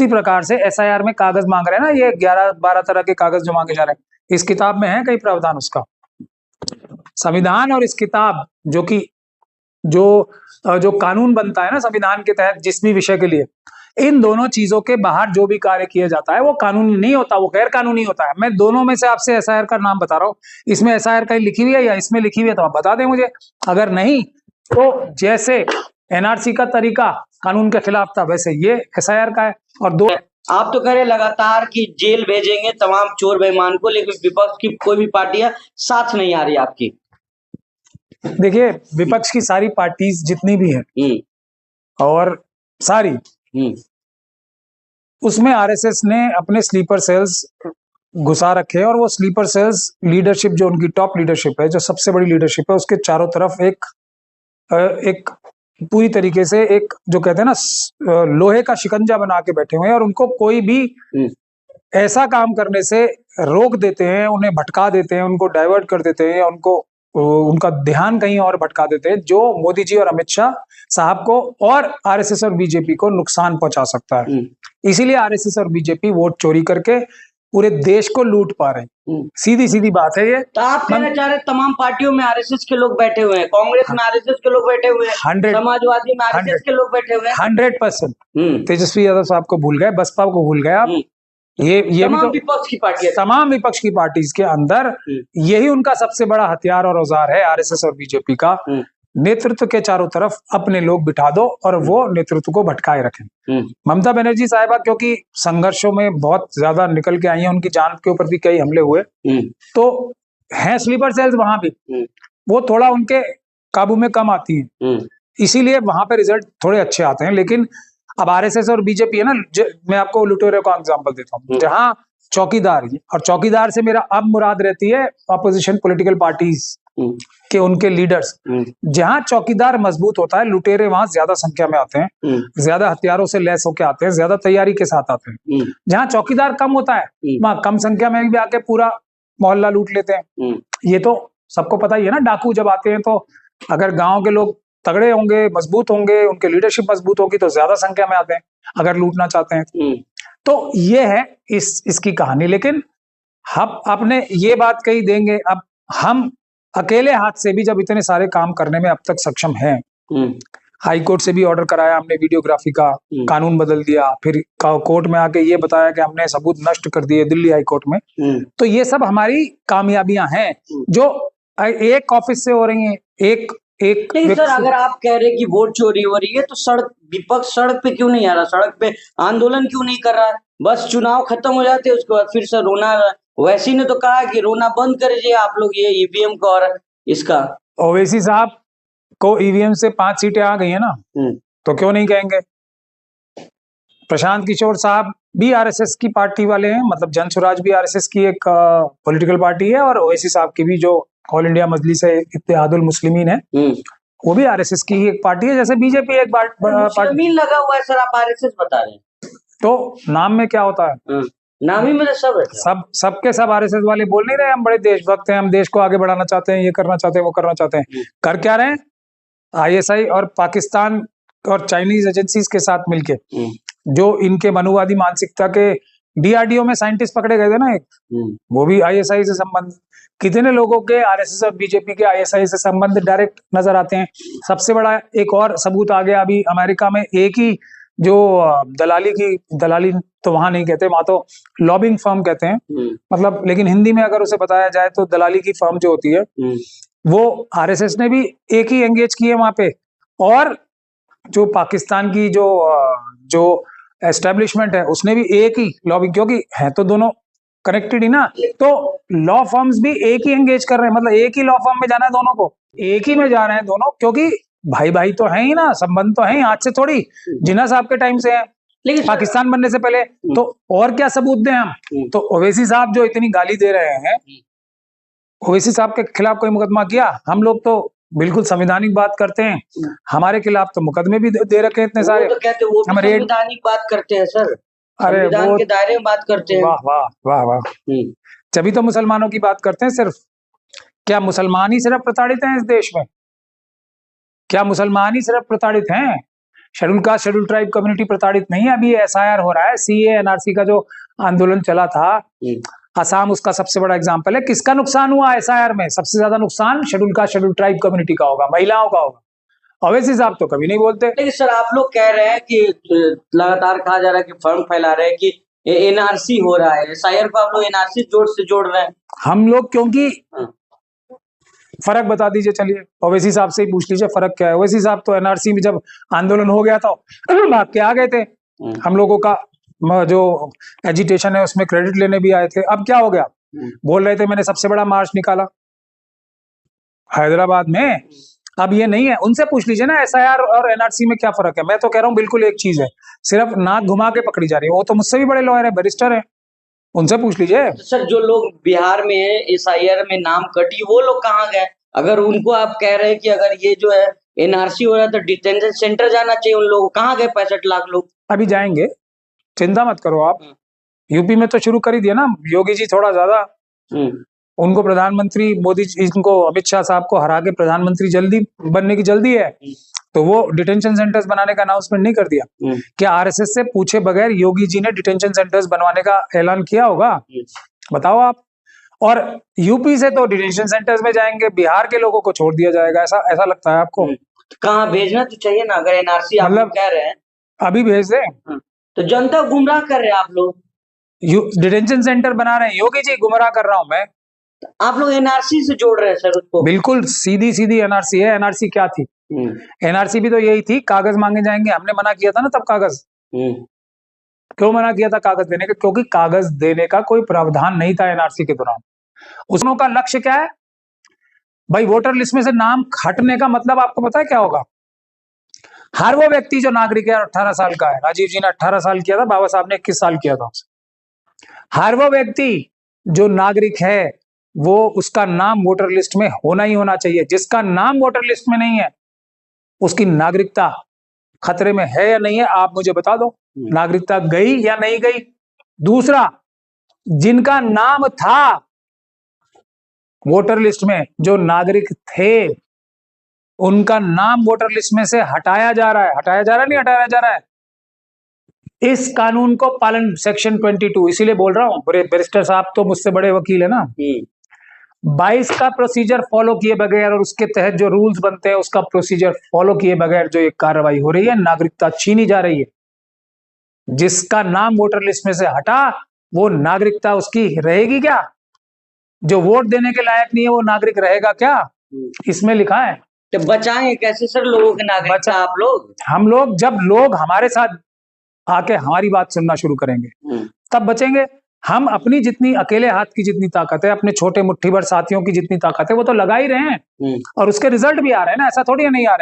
उसी प्रकार से एसआईआर में कागज मांग रहे हैं ना, ये 11-12 तरह के कागज जो मांगे जा रहे हैं, इस किताब में है कई प्रावधान उसका। संविधान और इस किताब जो कानून बनता है ना संविधान के तहत जिस भी विषय के लिए, इन दोनों चीजों के बाहर जो भी कार्य किया जाता है वो कानूनी नहीं होता, वो गैर कानूनी होता है। मैं दोनों में से आपसे एसआईआर का नाम बता रहा हूँ, इसमें एसआईआर कहीं लिखी हुई है या इसमें लिखी हुई है तो आप बता दें मुझे। अगर नहीं तो जैसे एनआरसी का तरीका कानून के खिलाफ था वैसे ये एसआईआर का है। और दो, आप तो कह रहे लगातार कि जेल भेजेंगे तमाम चोर बेईमान को, लेकिन विपक्ष की कोई भी पार्टियां साथ नहीं आ रही आपकी। देखिए विपक्ष की सारी पार्टीज जितनी भी हैं और सारी, उसमें आरएसएस ने अपने स्लीपर सेल्स घुसा रखे और वो स्लीपर सेल्स लीडरशिप जो उनकी टॉप लीडरशिप है, जो सबसे बड़ी लीडरशिप है, उसके चारों तरफ एक पूरी तरीके से एक जो कहते हैं ना लोहे का शिकंजा बना के बैठे हुए हैं और उनको कोई भी ऐसा काम करने से रोक देते हैं, उन्हें भटका देते हैं, उनको डाइवर्ट कर देते हैं या उनका ध्यान कहीं और भटका देते हैं, जो मोदी जी और अमित शाह साहब को और आरएसएस और बीजेपी को नुकसान पहुंचा सकता है। इसीलिए आरएसएस और बीजेपी वोट चोरी करके पूरे देश को लूट पा रहे हैं। सीधी सीधी बात है ये। तो आप कहना चाह रहे तमाम पार्टियों में आरएसएस के लोग बैठे हुए हैं, कांग्रेस में आरएसएस के लोग बैठे हुए हैं, 100 समाजवादी में आरएसएस के लोग बैठे हुए हैं। 100%। तेजस्वी यादव साहब को भूल गए, बसपा को भूल गए आप। ये तमाम विपक्ष की पार्टियां, तमाम विपक्ष की पार्टीज के अंदर यही उनका सबसे बड़ा हथियार और औजार है, आरएसएस और बीजेपी का। नेतृत्व के चारों तरफ अपने लोग बिठा दो और वो नेतृत्व को भटकाए रखें। ममता बनर्जी साहिबा क्योंकि संघर्षों में बहुत ज्यादा निकल के आई हैं, उनकी जान के ऊपर भी कई हमले हुए, तो हैं स्लीपर सेल्स वहां भी, वो थोड़ा उनके काबू में कम आती हैं, इसीलिए वहां पे रिजल्ट थोड़े अच्छे आते हैं। लेकिन अब आरएसएस और बीजेपी है ना, मैं आपको लुटेरे का एग्जांपल देता हूँ, जहां चौकीदार, और चौकीदार से मेरा अब मुराद रहती है ऑपोजिशन पॉलिटिकल पार्टीज के उनके लीडर्स। जहां चौकीदार मजबूत होता है, लुटेरे वहां ज्यादा संख्या में आते हैं, ज्यादा हथियारों से लैस होकर आते हैं, ज्यादा तैयारी के साथ आते हैं। जहां चौकीदार कम होता है वहां कम संख्या में भी आके पूरा मोहल्ला लूट लेते हैं। ये तो सबको पता ही है ना। डाकू जब आते हैं तो अगर गांव के लोग तगड़े होंगे, मजबूत होंगे, उनके लीडरशिप मजबूत होगी तो ज्यादा संख्या में आते हैं अगर लूटना चाहते हैं। तो ये है इसकी कहानी। लेकिन हम आपने ये बात कही देंगे, अब हम अकेले हाथ से भी जब इतने सारे काम करने में अब तक सक्षम हैं, हाई कोर्ट से भी ऑर्डर कराया हमने वीडियोग्राफी का, कानून बदल दिया, फिर कोर्ट में आके ये बताया कि हमने सबूत नष्ट कर दिए दिल्ली हाई कोर्ट में, तो ये सब हमारी कामयाबियां हैं जो एक ऑफिस से हो रही हैं। एक नहीं सर, अगर आप कह रहे हैं कि वोट चोरी हो रही है तो विपक्ष सड़क पे क्यों नहीं आ रहा, सड़क पे आंदोलन क्यों नहीं कर रहा है? बस चुनाव खत्म हो जाते हैं उसके बाद फिर से रोना। ओवैसी ने तो कहा कि रोना बंद कर दीजिए आप लोग ये ईवीएम का और इसका। ओवैसी साहब को ईवीएम से 5 सीटें आ गई है ना, तो क्यों नहीं कहेंगे। प्रशांत किशोर साहब भी आरएसएस की पार्टी वाले हैं, मतलब जन स्वराज भी आरएसएस की एक पॉलिटिकल पार्टी है, और ओवैसी साहब की भी जो ऑल इंडिया मजलिस है इत्तेहादुल मुस्लिमीन है, वो भी आरएसएस की ही एक पार्टी है, जैसे बीजेपी एक पार्टी लगा हुआ है। सर आप आरएसएस बता रहे हैं तो नाम में क्या होता है? नाम ही में सब है। सबके सब आरएसएस वाले बोल नहीं रहे हम बड़े देशभक्त हैं, हम देश को आगे बढ़ाना चाहते हैं, ये करना चाहते हैं, वो करना चाहते हैं। कर क्या रहे हैं? आईएसआई और पाकिस्तान और चाइनीज एजेंसीज के साथ मिलके, जो इनके मनुवादी मानसिकता के डीआरडीओ में साइंटिस्ट पकड़े गए थे ना एक, वो भी आईएसआई से संबंध। कितने लोगों के आरएसएस और बीजेपी के आईएसआई से संबंध डायरेक्ट नजर आते हैं। सबसे बड़ा एक और सबूत आ गया अभी अमेरिका में, एक ही जो दलाली तो वहां नहीं कहते, वहां तो लॉबिंग फर्म कहते हैं, मतलब, लेकिन हिंदी में अगर उसे बताया जाए तो दलाली की फर्म जो होती है, वो आरएसएस ने भी एक ही एंगेज की है वहां पे। और जो पाकिस्तान की जो एस्टेब्लिशमेंट है उसने भी एक ही लॉबिंग, क्योंकि है तो दोनों कनेक्टेड ही ना, तो लॉ फर्म्स भी एक ही एंगेज कर रहे हैं, मतलब एक ही लॉ फर्म में जाना है दोनों को, एक ही में जा रहे हैं दोनों, क्योंकि भाई भाई तो है ही ना, संबंध तो है ही, आज से थोड़ी, जिन्ना साहब के टाइम से है, लेकिन पाकिस्तान बनने से पहले। तो और क्या सबूत दें हम? तो ओवैसी साहब जो इतनी गाली दे रहे हैं, ओवैसी साहब के खिलाफ कोई मुकदमा किया? हम लोग तो बिल्कुल संवैधानिक बात करते हैं, हमारे खिलाफ तो मुकदमे भी दे रखे हैं इतने सारे। तो कहते वो हम संवैधानिक बात करते हैं सर, संविधान के दायरे में बात करते हैं। वाह वाह वाह वाह, तभी तो मुसलमानों की बात करते हैं सिर्फ। क्या मुसलमान ही सिर्फ प्रताड़ित हैं इस देश में? क्या मुसलमान ही सिर्फ प्रताड़ित हैं? Schedule caste schedule tribe community प्रताड़ित नहीं है। अभी एसआईआर हो रहा है, सीए एनआरसी का जो आंदोलन चला था, असम उसका सबसे बड़ा एग्जाम्पल है। किसका नुकसान हुआ एसआईआर में? सबसे ज्यादा नुकसान schedule caste schedule tribe community का होगा, महिलाओं का होगा। ओवैसी साहब तो कभी नहीं बोलते। लेकिन सर आप लोग कह रहे हैं कि लगातार कहा जा रहा है कि फर्म फैला रहे हैं कि एनआरसी हो रहा है, एसआईआर को आप लोग एनआरसी से जोड़ रहे हैं। हम लोग क्योंकि फर्क बता दीजिए, चलिए ओवैसी साहब से ही पूछ लीजिए फर्क क्या है। ओवैसी साहब तो एनआरसी में जब आंदोलन हो गया तो भाग के आ गए थे, हम लोगों का जो एजिटेशन है उसमें क्रेडिट लेने भी आए थे। अब क्या हो गया? बोल रहे थे मैंने सबसे बड़ा मार्च निकाला हैदराबाद में। अब ये नहीं है, उनसे पूछ लीजिए ना एसआईआर और एनआरसी में क्या फर्क है। मैं तो कह रहा हूँ बिल्कुल एक चीज है, सिर्फ नाक घुमा के पकड़ी जा रही है। वो तो मुझसे भी बड़े लॉयर है, बैरिस्टर है, उनसे पूछ लीजिए। तो सर जो लोग बिहार में एसआईआर में नाम कटी वो लोग कहाँ गए? अगर उनको आप कह रहे हैं कि अगर ये जो है एनआरसी हो रहा है तो डिटेंशन सेंटर जाना चाहिए उन लोगों, कहाँ गए 65 लाख लोग? अभी जाएंगे, चिंता मत करो आप। यूपी में तो शुरू कर ही दिया ना योगी जी, थोड़ा ज्यादा उनको प्रधानमंत्री मोदी जी, इनको अमित शाह साहब को हरा के प्रधानमंत्री जल्दी बनने की जल्दी है, तो वो डिटेंशन सेंटर्स बनाने का अनाउंसमेंट नहीं कर दिया। क्या आरएसएस से पूछे बगैर योगी जी ने डिटेंशन सेंटर्स बनवाने का ऐलान किया होगा? बताओ आप। और यूपी से तो डिटेंशन सेंटर्स में जाएंगे, बिहार के लोगों को छोड़ दिया जाएगा, ऐसा लगता है आपको? कहाँ भेजना तो चाहिए ना, अगर एनआरसी आप लोग कह रहे हैं अभी भेज दें तो जनता गुमराह कर रहे हैं आप लोग। डिटेंशन सेंटर बना रहे हैं, योगी जी गुमराह कर रहा हूं मैं? आप लोग एनआरसी से जोड़ रहे हैं सर उसको। बिल्कुल सीधी एनआरसी है। एनआरसी क्या थी? एनआरसी भी तो यही थी, कागज मांगे जाएंगे। हमने मना किया था ना तब कागज। क्यों मना किया था कागज देने का? क्योंकि कागज देने का कोई प्रावधान नहीं था एनआरसी के दौरान। उसनों का लक्ष्य क्या है भाई? वोटर लिस्ट में से नाम हटने का मतलब आपको पता है क्या होगा? हर वो व्यक्ति जो नागरिक है 18 साल का है, राजीव जी ने 18 साल किया था, बाबा साहब ने 21 साल किया था। हर वो व्यक्ति जो नागरिक है वो उसका नाम वोटर लिस्ट में होना ही होना चाहिए। जिसका नाम वोटर लिस्ट में नहीं है उसकी नागरिकता खतरे में है या नहीं है, आप मुझे बता दो। नागरिकता गई या नहीं गई? दूसरा, जिनका नाम था वोटर लिस्ट में, जो नागरिक थे, उनका नाम वोटर लिस्ट में से हटाया जा रहा है। हटाया जा रहा है, नहीं हटाया जा रहा है? इस कानून को पालन, सेक्शन 22, इसीलिए बोल रहा हूं, बैरिस्टर साहब तो मुझसे बड़े वकील है ना। 22 का प्रोसीजर फॉलो किए बगैर और उसके तहत जो रूल्स बनते हैं उसका प्रोसीजर फॉलो किए बगैर जो एक कार्रवाई हो रही है, नागरिकता छीनी जा रही है। जिसका नाम वोटर लिस्ट में से हटा वो नागरिकता उसकी रहेगी क्या? जो वोट देने के लायक नहीं है वो नागरिक रहेगा क्या? इसमें लिखा है। तो बचाएं कैसे सर लोगों के नागरिकता? आप लोग, हम लोग, जब लोग हमारे साथ आके हमारी बात सुनना शुरू करेंगे तब बचेंगे। हम अपनी जितनी अकेले हाथ की जितनी ताकत है, अपने छोटे मुट्ठी भर साथियों की जितनी ताकत है, वो तो लगा ही रहे हैं और उसके रिजल्ट भी आ रहे हैं ना। ऐसा थोड़ी नहीं आ रहे।